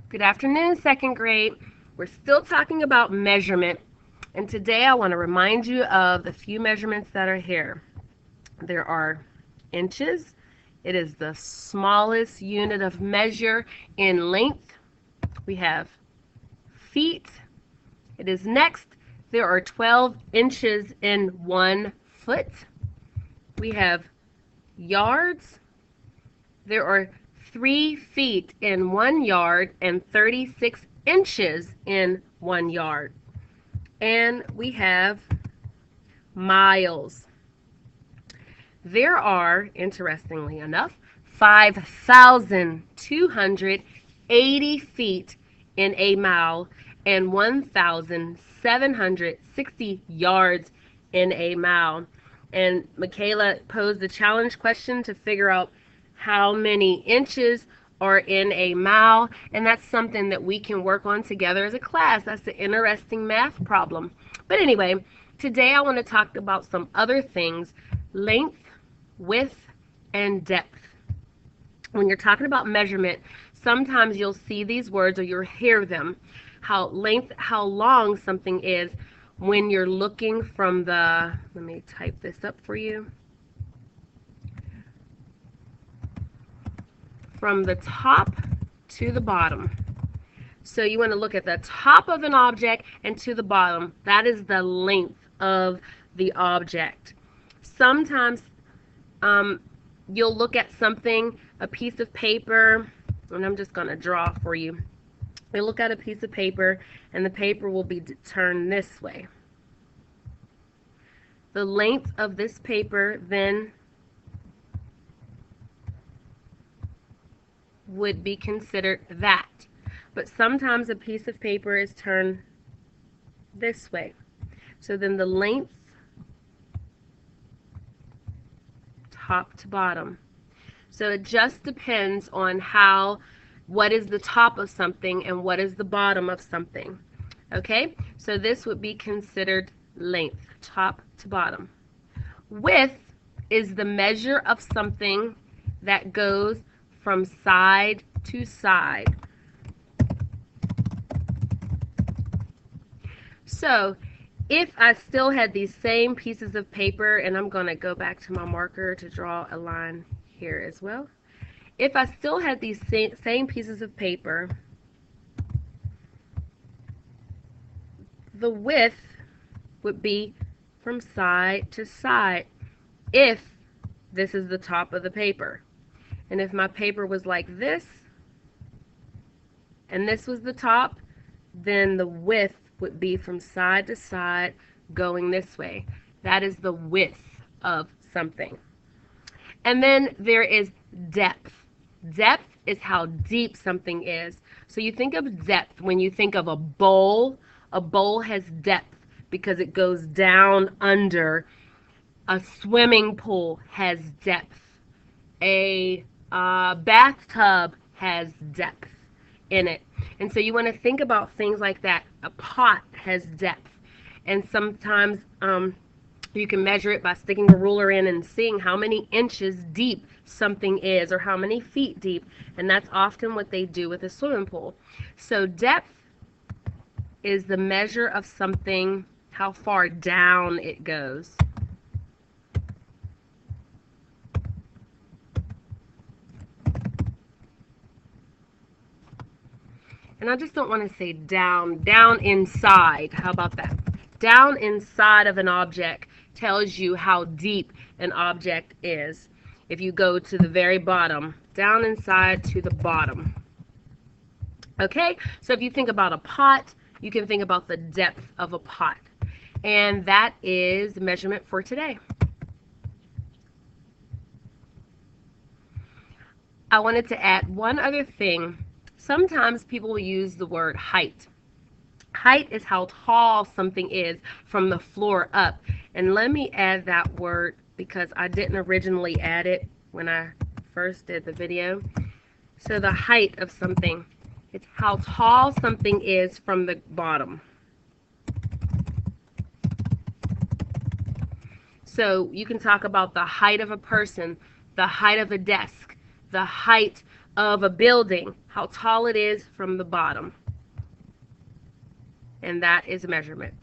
Good afternoon, second grade. We're still talking about measurement, and today I want to remind you of the few measurements that are here. There are inches. It is the smallest unit of measure in length. We have feet. It is next. There are 12 inches in 1 foot. We have yards. There are 3 feet in 1 yard and 36 inches in 1 yard. And we have miles. There are, interestingly enough, 5,280 feet in a mile and 1,760 yards in a mile. And Michaela posed the challenge question to figure out how many inches are in a mile, and that's something that we can work on together as a class. That's an interesting math problem. But anyway, today I want to talk about some other things: length, width, and depth. When you're talking about measurement, sometimes you'll see these words or you'll hear them. How long something is when you're looking from the, let me type this up for you, from the top to the bottom. So you want to look at the top of an object and to the bottom. That is the length of the object. Sometimes you'll look at something, a piece of paper, and I'm just going to draw for you. You look at a piece of paper, and the paper will be turned this way. The length of this paper then would be considered that. But sometimes a piece of paper is turned this way. So then the length, top to bottom. So it just depends on what is the top of something and what is the bottom of something. Okay, so this would be considered length, top to bottom. Width is the measure of something that goes from side to side. So if I still had these same pieces of paper, and I'm going to go back to my marker to draw a line here as well. If I still had these same pieces of paper, the width would be from side to side if this is the top of the paper. And if my paper was like this, and this was the top, then the width would be from side to side going this way. That is the width of something. And then there is depth. Depth is how deep something is. So you think of depth when you think of a bowl. A bowl has depth because it goes down under. A swimming pool has depth. A bathtub has depth in it. And so you want to think about things like that. A pot has depth. And sometimes you can measure it by sticking a ruler in and seeing how many inches deep something is or how many feet deep. And that's often what they do with a swimming pool. So depth is the measure of something, how far down it goes. And I just don't want to say down inside. How about that? Down inside of an object tells you how deep an object is. If you go to the very bottom, down inside to the bottom. Okay, so if you think about a pot, you can think about the depth of a pot. And that is the measurement for today. I wanted to add one other thing. Sometimes people will use the word height. Height is how tall something is from the floor up. And let me add that word because I didn't originally add it when I first did the video. So the height of something, it's how tall something is from the bottom. So you can talk about the height of a person, the height of a desk, the height of a building, how tall it is from the bottom. And that is a measurement.